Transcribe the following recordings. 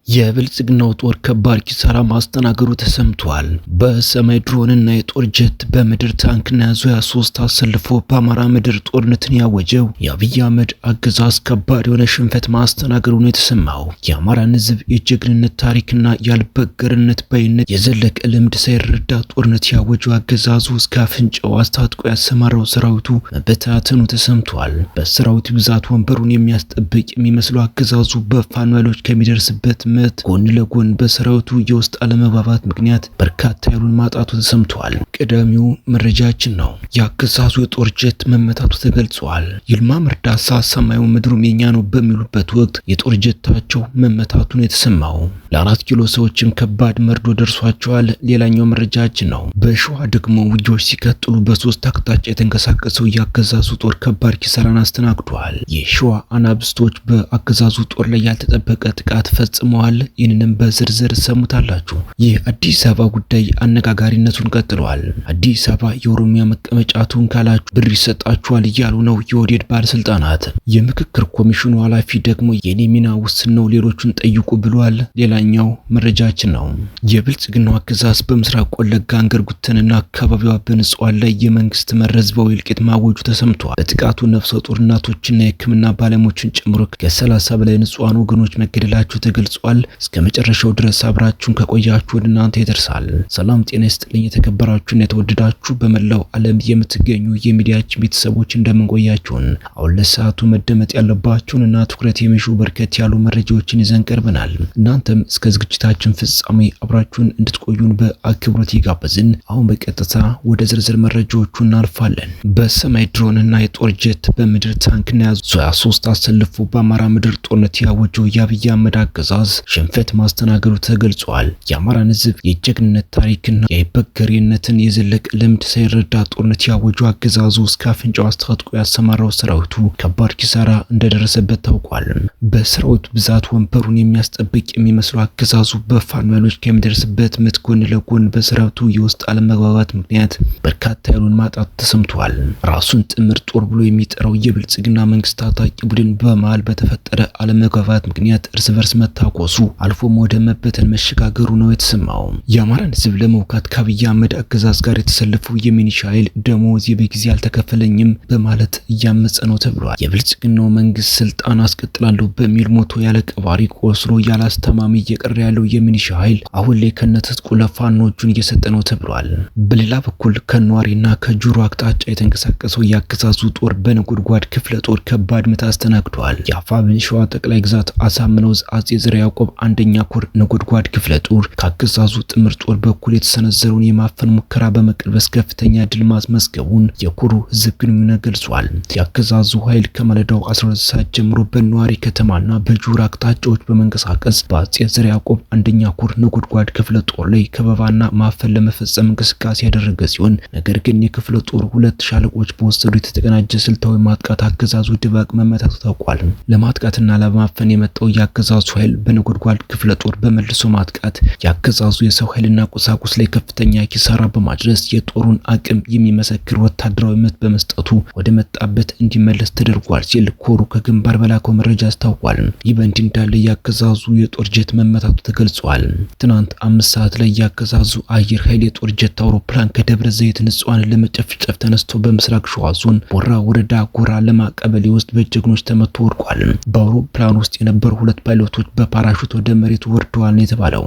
የብልጽግናው ጦር ከባድ ኪሳራ ማስተናገዱ ተሰምቷል። በሰማይ ድሮንና የጦር ጀት በምድር ታንክና ዙ-23 አሰልፎ በአማራ ምድር ጦርነትን ያወጀው የአብይ አህመድ አገዛዝ ከባድ የሆነ ሽንፈት ማስተናገዱ ነው የተሰማው። የአማራን ሕዝብ የጀግንነት ታሪክና ያልበገርነት ባይነት የዘለቀ ልምድ ሳይረዳ ጦርነት ያወጀው አገዛዙ እስከ አፍንጫው አስታጥቆ ያሰማራው ሰራዊቱ መበታተኑ ተሰምቷል። በሰራዊቱ ብዛት ወንበሩን የሚያስጠብቅ የሚመስለው አገዛዙ በፋኖ ኃይሎች ከሚደርስበት ጎን ለጎን በሰራዊቱ የውስጥ አለመግባባት ምክንያት በርካታ ኃይሉን ማጣቱ ተሰምቷል። ቀዳሚው መረጃችን ነው። የአገዛዙ የጦር ጀት መመታቱ ተገልጿል። ይልማ መርዳሳ ሰማዩ ምድሩም የኛ ነው በሚሉበት ወቅት የጦር ጀታቸው መመታቱን የተሰማው ለ4 ኪሎ ሰዎችም ከባድ መርዶ ደርሷቸዋል። ሌላኛው መረጃችን ነው። በሸዋ ደግሞ ውጊያዎች ሲቀጥሉ በሶስት አቅጣጫ የተንቀሳቀሰው የአገዛዙ ጦር ከባድ ኪሳራን አስተናግዷል። የሸዋ አናብስቶች በአገዛዙ ጦር ላይ ያልተጠበቀ ጥቃት ፈጽመዋል። ይህንንም በዝርዝር ሰሙታላችሁ። ይህ አዲስ አበባ ጉዳይ አነጋጋሪነቱን ቀጥሏል። አዲስ አበባ የኦሮሚያ መቀመጫቱን ካላችሁ ብር ይሰጣችኋል እያሉ ነው የኦህዴድ ባለስልጣናት። የምክክር ኮሚሽኑ ኃላፊ ደግሞ የኔ ሚና ውስን ነው ሌሎቹን ጠይቁ ብሏል። ሌላኛው መረጃችን ነው። የብልጽግናው አገዛዝ በምስራቅ ወለጋ አንገርጉተንና አካባቢዋ በንጹሃን ላይ የመንግስት መረዝበው እልቂት ማወጁ ተሰምቷል። በጥቃቱ ነፍሰ ጡር እናቶችና የሕክምና ባለሙያዎችን ጨምሮ ከ30 በላይ ንጹሃን ወገኖች መገደላቸው ተገልጿል። እስከ መጨረሻው ድረስ አብራችሁን ከቆያችሁ ወደ እናንተ ይደርሳል። ሰላም ጤና ይስጥልኝ። የተከበራችሁና የተወደዳችሁ በመላው ዓለም የምትገኙ የሚዲያችን ቤተሰቦች እንደምንቆያችሁን አሁን ለሰዓቱ መደመጥ ያለባችሁንና ትኩረት የሚሹ በርከት ያሉ መረጃዎችን ይዘን ቀርበናል። እናንተም እስከ ዝግጅታችን ፍጻሜ አብራችሁን እንድትቆዩን በአክብሮት ይጋበዝን። አሁን በቀጥታ ወደ ዝርዝር መረጃዎቹ እናልፋለን። በሰማይ ድሮንና የጦር ጀት በምድር ታንክና ዙ-23 አሰልፎ በአማራ ምድር ጦርነት ያወጀው የአብይ አህመድ አገዛዝ ሽንፈት ማስተናገዱ ተገልጿል። የአማራን ሕዝብ የጀግንነት ታሪክና የአይበገሬነትን የዘለቀ ልምድ ሳይረዳ ጦርነት ያወጀው አገዛዙ እስከ አፍንጫው አስታጥቆ ያሰማራው ሰራዊቱ ከባድ ኪሳራ እንደደረሰበት ታውቋል። በሰራዊቱ ብዛት ወንበሩን የሚያስጠብቅ የሚመስለው አገዛዙ በፋኖ ኃይሎች ከሚደርስበት ምት ጎን ለጎን በሰራዊቱ የውስጥ አለመግባባት ምክንያት በርካታ ኃይሉን ማጣቱ ተሰምቷል። ራሱን ጥምር ጦር ብሎ የሚጠራው የብልጽግና መንግስት ታጣቂ ቡድን በመሃል በተፈጠረ አለመግባባት ምክንያት እርስ በርስ መታኮሱ አልፎም ወደ መበተን መሸጋገሩ ነው የተሰማው። የአማራን ሕዝብ ለመውካት ከአብይ አህመድ አገዛዝ ጋር የተሰለፈው የሚኒሻ ኃይል ደሞዝ በጊዜ አልተከፈለኝም በማለት እያመጸ ነው ተብሏል። የብልጽግናው መንግስት ስልጣን አስቀጥላለሁ በሚል ሞቶ ያለ ቀባሪ ቆስሎ ያለ አስተማሚ እየቀረ ያለው የሚኒሻ ኃይል አሁን ላይ ከነትጥቁ ለፋኖቹን እየሰጠ ነው ተብሏል። በሌላ በኩል ከኗሪና ከጁሮ አቅጣጫ የተንቀሳቀሰው የአገዛዙ ጦር በነጎድጓድ ክፍለ ጦር ከባድ ምት አስተናግዷል። የአፋብኃኝ ሸዋ ጠቅላይ ግዛት አሳምነው አጼ ዘርዓ ያዕቆብ አንደኛ ኮር ነጎድጓድ ክፍለ ጦር ከአገዛዙ ጥምር ጦር በኩል የተሰነዘረውን የማፈን ሙከራ በመቀልበስ ከፍተኛ ድል ማስመዝገቡን የኮሩ ህዝብ ግንኙነት ገልጿል። የአገዛዙ ኃይል ከማለዳው 12 ሰዓት ጀምሮ በነዋሪ ከተማና በጁራ አቅጣጫዎች በመንቀሳቀስ በአጼ ዘርዓ ያዕቆብ አንደኛ ኮር ነጎድጓድ ክፍለ ጦር ላይ ከበባና ማፈን ለመፈጸም እንቅስቃሴ ያደረገ ሲሆን ነገር ግን የክፍለ ጦር 2 ሻለቆች በወሰዱ የተቀናጀ ስልታዊ ማጥቃት አገዛዙ ድባቅ መመታቱ ታውቋል። ለማጥቃትና ለማፈን የመጣው የአገዛዙ ኃይል በነጎድጓድ ክፍለ ጦር በመልሶ ማጥቃት የአገዛዙ የሰው ኃይልና ቁሳቁስ ላይ ከፍተኛ ኪሳራ በማድረስ የጦሩን አቅም የሚመሰክር ወታደራዊ ምት በመስጠቱ ወደ መጣበት እንዲመለስ ተደርጓል ሲል ኮሩ ከግንባር በላከው መረጃ አስታውቋል። ይህ በእንዲህ እንዳለ የአገዛዙ የጦር ጀት መመታቱ ተገልጿል። ትናንት 5 ሰዓት ላይ የአገዛዙ አየር ኃይል የጦር ጀት አውሮፕላን ከደብረ ዘይት ንጹሃንን ለመጨፍጨፍ ተነስቶ በምስራቅ ሸዋ ዞን ቦራ ወረዳ ጎራ ለማ ቀበሌ ውስጥ በጀግኖች ተመቶ ወድቋል። በአውሮፕላን ውስጥ የነበሩ 2 ፓይሎቶች በፓራሹት ወደ መሬቱ ወርደዋል ነው የተባለው።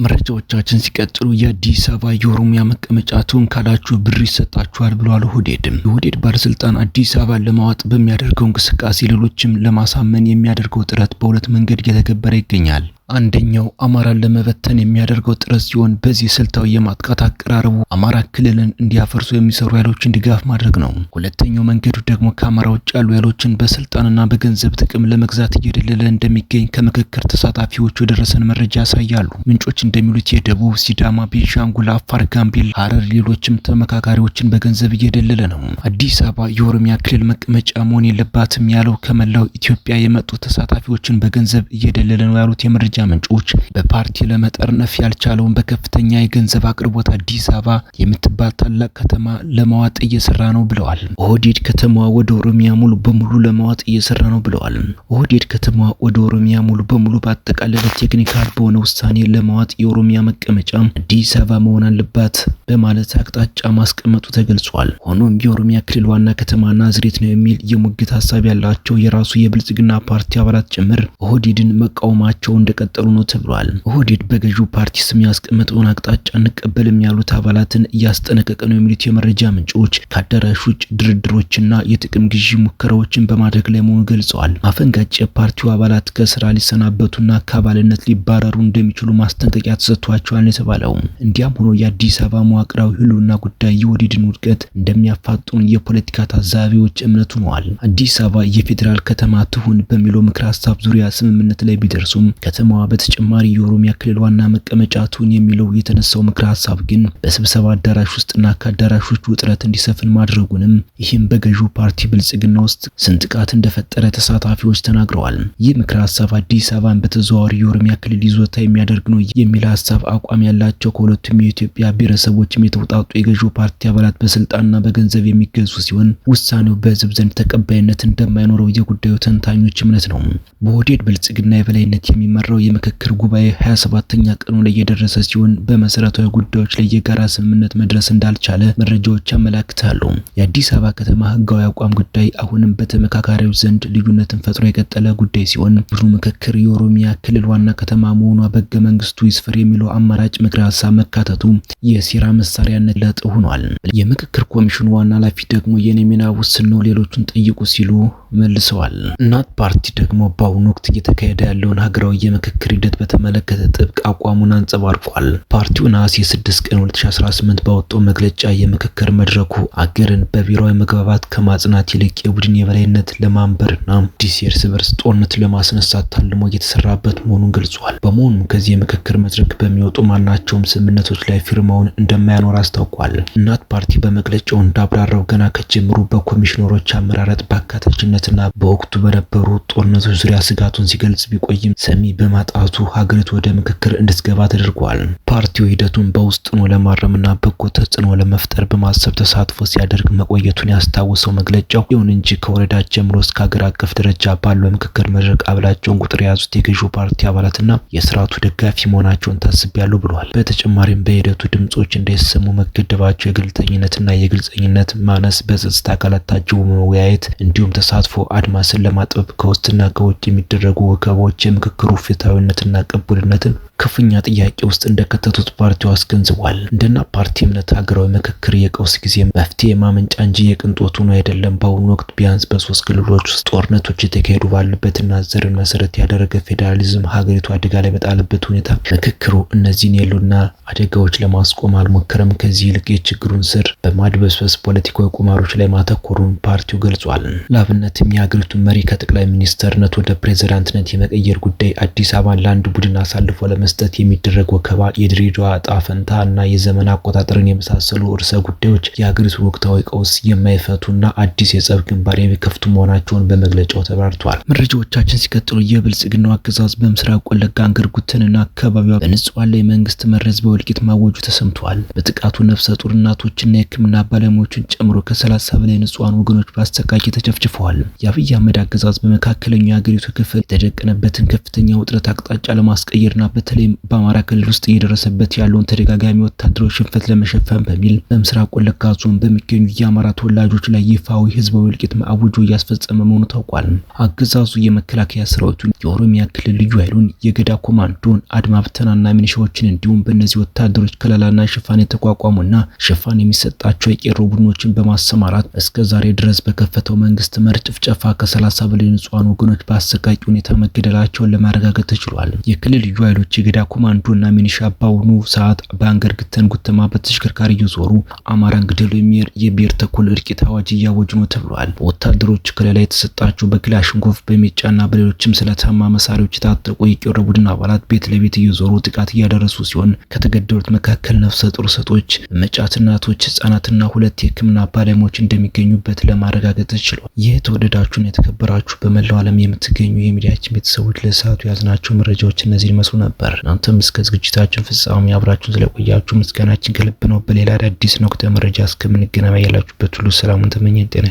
መረጃዎቻችን ሲቀጥሉ የአዲስ አበባ የኦሮሚያ መቀመጫቱን ካላችሁ ብር ይሰጣችኋል ብሏል ኦህዴድ። የኦህዴድ ባለስልጣን አዲስ አበባን ለማዋጥ በሚያደርገው እንቅስቃሴ ሌሎችም ለማሳመን የሚያደርገው ጥረት በሁለት መንገድ እየተገበረ ይገኛል። አንደኛው አማራን ለመበተን የሚያደርገው ጥረት ሲሆን በዚህ ስልታዊ የማጥቃት አቀራረቡ አማራ ክልልን እንዲያፈርሱ የሚሰሩ ኃይሎችን ድጋፍ ማድረግ ነው። ሁለተኛው መንገዱ ደግሞ ከአማራ ውጭ ያሉ ኃይሎችን በስልጣንና በገንዘብ ጥቅም ለመግዛት እየደለለ እንደሚገኝ ከምክክር ተሳታፊዎቹ የደረሰን መረጃ ያሳያሉ። ምንጮች እንደሚሉት የደቡብ፣ ሲዳማ፣ ቤንሻንጉል፣ አፋር፣ ጋምቤላ፣ ሐረር ሌሎችም ተመካካሪዎችን በገንዘብ እየደለለ ነው። አዲስ አበባ የኦሮሚያ ክልል መቀመጫ መሆን የለባትም ያለው ከመላው ኢትዮጵያ የመጡ ተሳታፊዎችን በገንዘብ እየደለለ ነው ያሉት የመረጃ የመረጃ ምንጮች በፓርቲ ለመጠርነፍ ያልቻለውን በከፍተኛ የገንዘብ አቅርቦት አዲስ አበባ የምትባል ታላቅ ከተማ ለማዋጥ እየሰራ ነው ብለዋል። ኦህዴድ ከተማዋ ወደ ኦሮሚያ ሙሉ በሙሉ ለማዋጥ እየሰራ ነው ብለዋል። ኦህዴድ ከተማዋ ወደ ኦሮሚያ ሙሉ በሙሉ በአጠቃላይ ቴክኒካል በሆነ ውሳኔ ለማዋጥ የኦሮሚያ መቀመጫ አዲስ አበባ መሆን አለባት በማለት አቅጣጫ ማስቀመጡ ተገልጿል። ሆኖም የኦሮሚያ ክልል ዋና ከተማ ናዝሬት ነው የሚል የሙግት ሀሳብ ያላቸው የራሱ የብልጽግና ፓርቲ አባላት ጭምር ኦህዴድን መቃወማቸው እንደቀጠሉ ነው ተብሏል። ኦህዴድ በገዢው ፓርቲ ስም ያስቀመጠውን አቅጣጫ እንቀበልም ያሉት አባላትን እያስጠነቀቀ ነው የሚሉት የመረጃ ምንጮች ከአዳራሽ ውጭ ድርድሮችና የጥቅም ግዢ ሙከራዎችን በማድረግ ላይ መሆኑን ገልጸዋል። አፈንጋጭ የፓርቲው አባላት ከስራ ሊሰናበቱና ከአባልነት ሊባረሩ እንደሚችሉ ማስጠንቀቂያ ተሰጥቷቸዋል የተባለው። እንዲያም ሆኖ የአዲስ አበባ መዋቅራዊ ህልውና ጉዳይ የኦህዴድን ውድቀት እንደሚያፋጥኑ የፖለቲካ ታዛቢዎች እምነት ሆነዋል። አዲስ አበባ የፌዴራል ከተማ ትሁን በሚለው ምክር ሀሳብ ዙሪያ ስምምነት ላይ ቢደርሱም ከተማዋ በተጨማሪ የኦሮሚያ ክልል ዋና መቀመጫ ትሁን የሚለው የተነሳው ምክር ሀሳብ ግን በስብሰባ አዳራሽ ውስጥና ከአዳራሾች ውጥረት እንዲሰፍን ማድረጉንም ይህም በገዢው ፓርቲ ብልጽግና ውስጥ ስንጥቃት እንደፈጠረ ተሳታፊዎች ተናግረዋል። ይህ ምክር ሀሳብ አዲስ አበባን በተዘዋዋሪ የኦሮሚያ ክልል ይዞታ የሚያደርግ ነው የሚል ሀሳብ አቋም ያላቸው ከሁለቱም የኢትዮጵያ ብሔረሰቦችም የተውጣጡ የገዢው ፓርቲ አባላት በስልጣንና በገንዘብ የሚገዙ ሲሆን ውሳኔው በህዝብ ዘንድ ተቀባይነት እንደማይኖረው የጉዳዩ ተንታኞች እምነት ነው። በኦህዴድ ብልጽግና የበላይነት የሚመራው የምክክር ጉባኤ 27ኛ ቀኑ ላይ የደረሰ ሲሆን በመሰረታዊ ጉዳዮች ላይ የጋራ ስምምነት መድረስ እንዳልቻለ መረጃዎች ያመለክታሉ። የአዲስ አበባ ከተማ ህጋዊ አቋም ጉዳይ አሁንም በተመካካሪዎች ዘንድ ልዩነትን ፈጥሮ የቀጠለ ጉዳይ ሲሆን ቡድኑ ምክክር የኦሮሚያ ክልል ዋና ከተማ መሆኗ በህገ መንግስቱ ይስፈር የሚለው አማራጭ ምክረ ሀሳብ መካተቱ የሴራ መሳሪያነት ለጥ ሆኗል። የምክክር ኮሚሽኑ ዋና ኃላፊ ደግሞ የኔ ሚና ውስን ነው፣ ሌሎቹን ጠይቁ ሲሉ መልሰዋል። እናት ፓርቲ ደግሞ በአሁኑ ወቅት እየተካሄደ ያለውን ሀገራዊ የምክክር ሂደት በተመለከተ ጥብቅ አቋሙን አንጸባርቋል። ፓርቲው ነሐሴ 6 ቀን 2018 ባወጣው መግለጫ የምክክር መድረኩ አገርን በብሔራዊ መግባባት ከማጽናት ይልቅ የቡድን የበላይነት ለማንበርና አዲስ የእርስ በርስ ጦርነት ለማስነሳት ታልሞ እየተሰራበት መሆኑን ገልጿል። በመሆኑም ከዚህ የምክክር መድረክ በሚወጡ ማናቸውም ስምምነቶች ላይ ፊርማውን እንደማያኖር አስታውቋል። እናት ፓርቲ በመግለጫው እንዳብራራው ገና ከጀምሩ በኮሚሽነሮች አመራረጥ በአካታችነትና በወቅቱ በነበሩ ጦርነቶች ዙሪያ ስጋቱን ሲገልጽ ቢቆይም ሰሚ በማጣቱ ሀገሪቱ ወደ ምክክር እንድትገባ ተደርጓል። ፓርቲው ሂደቱን በውስጥ ነው ለማረምና በጎ ተጽዕኖ ለመፍጠር በማሰብ ተሳትፎ ሲያደርግ መቆየቱን ያስታወሰው መግለጫው ይሁን እንጂ ከወረዳ ጀምሮ እስከ ሀገር አቀፍ ደረጃ ባለው የምክክር መድረክ አብላቸውን ቁጥር የያዙት የገዢው ፓርቲ አባላትና የስርዓቱ ደጋፊ መሆናቸውን ታስቢያለሁ ብለዋል። በተጨማሪም በሂደቱ ድምጾች እንዳይሰሙ መገደባቸው የግልጠኝነትና የግልጸኝነት ማነስ፣ በጸጥታ አካላት ታጅቦ መወያየት እንዲሁም ተሳትፎ አድማስን ለማጥበብ ከውስጥና ከውጭ የሚደረጉ ወከባዎች የምክክሩ ፍትሃዊነትና ቅቡልነትን ከፍተኛ ጥያቄ ውስጥ እንደከተቱት ፓርቲው አስገንዝቧል። እንደና ፓርቲ እምነት ሀገራዊ ምክክር የቀውስ ጊዜ መፍትሄ ማመንጫ እንጂ የቅንጦት ሆኖ አይደለም። በአሁኑ ወቅት ቢያንስ በ3 ክልሎች ውስጥ ጦርነቶች የተካሄዱ ባለበትና ዘርን መሰረት ያደረገ ፌዴራሊዝም ሀገሪቱ አደጋ ላይ በጣለበት ሁኔታ ምክክሩ እነዚህን የሉና አደጋዎች ለማስቆም አልሞከረም። ከዚህ ይልቅ የችግሩን ስር በማድበስበስ ፖለቲካዊ ቁማሮች ላይ ማተኮሩን ፓርቲው ገልጿል። ለአብነትም የሀገሪቱን መሪ ከጠቅላይ ሚኒስተርነት ወደ ፕሬዝዳንትነት የመቀየር ጉዳይ፣ አዲስ አበባን ለአንድ ቡድን አሳልፎ ለመስጠት የሚደረግ ወከባ፣ የድሬዳዋ ዕጣ ፈንታ እና የዘመን አቆጣጠርን የመሳሰሉ ርዕሰ ጉዳዮች የሀገሪቱን ወቅታዊ ቀውስ የማይፈቱና አዲስ የጸብ ግንባር የሚከፍቱ መሆናቸውን በመግለጫው ተብራርቷል። መረጃዎቻችን ሲቀጥሉ የብልጽግናው አገዛዝ በምስራቅ ወለጋ አንገርጉተንና አካባቢዋ በንጹሃን ላይ መንግስት መረዝ በእልቂት ማወጁ ተሰምቷል። በጥቃቱ ነፍሰ ጡር እናቶችና የሕክምና ባለሙያዎችን ጨምሮ ከ30 በላይ ንጹሃን ወገኖች በአሰቃቂ ተጨፍጭፈዋል። የአብይ አህመድ አገዛዝ በመካከለኛው የሀገሪቱ ክፍል የተደቀነበትን ከፍተኛ ውጥረት አቅጣጫ ለማስቀየርና በተለይም በአማራ ክልል ውስጥ እየደረሰበት ያለውን ተደጋጋሚ ወታደራዊ ሽንፈት ለመሸፈን በሚል በምስራቅ ወለጋ ዞን በሚገኙ የአማራ ተወላጆች ላይ ይፋዊ ህዝባዊ እልቂት ማወጁ እያስፈጸመ መሆኑ ታውቋል። አገዛዙ የመከላከያ ሰራዊቱን፣ የኦሮሚያ ክልል ልዩ ኃይሉን፣ የገዳ ኮማንዶን፣ አድማ ብተናና ሚኒሻዎችን እንዲሁም በእነዚህ ወታደሮች ከለላና ሽፋን የተቋቋሙና ሽፋን የሚሰጣቸው የቄሮ ቡድኖችን በማሰማራት እስከ ዛሬ ድረስ በከፈተው መንግስት መር ጭፍጨፋ ከ30 በላይ ንጹሃን ወገኖች በአሰቃቂ ሁኔታ መገደላቸውን ለማረጋገጥ ተችሏል። የክልል ልዩ ኃይሎች የገዳ ኮማንዶና ሚኒሻ በአሁኑ ሰዓት በአንገር ግተን ጉተማ በተሽከርካሪ እየዞሩ አማራን ግደሉ የሚል የብሔር ተኮር እልቂት አዋጅ እያወጁ ነው ተብሏል። ወታደሮች ከለላ የተሰጣቸው በክላሽንኮቭ በሜጫና በሌሎችም ስለታማ መሳሪያዎች የታጠቁ የቄሮ ቡድን አባላት ቤት ለቤት እየዞሩ ጥቃት እያደረሱ ሲሆን ከተገደሉት መካከል ነፍሰ ጡር ሴቶች፣ መጫት እናቶች፣ ህጻናትና 2 የህክምና ባለሙያዎች እንደሚገኙበት ለማረጋገጥ ተችሏል። የተወደዳችሁና የተከበራችሁ በመላው ዓለም የምትገኙ የሚዲያችን ቤተሰቦች ለሰዓቱ ያዝናቸው መረጃዎች እነዚህ ይመስሉ ነበር። እናንተም እስከ ዝግጅታችን ፍጻሜ አብራችሁን ስለቆያችሁ ምስጋናችን ከልብ ነው። በሌላ አዲስ ወቅታዊ መረጃ እስከምንገናኝ ያላችሁበት ሁሉ ሰላሙን ተመኘን። ጤና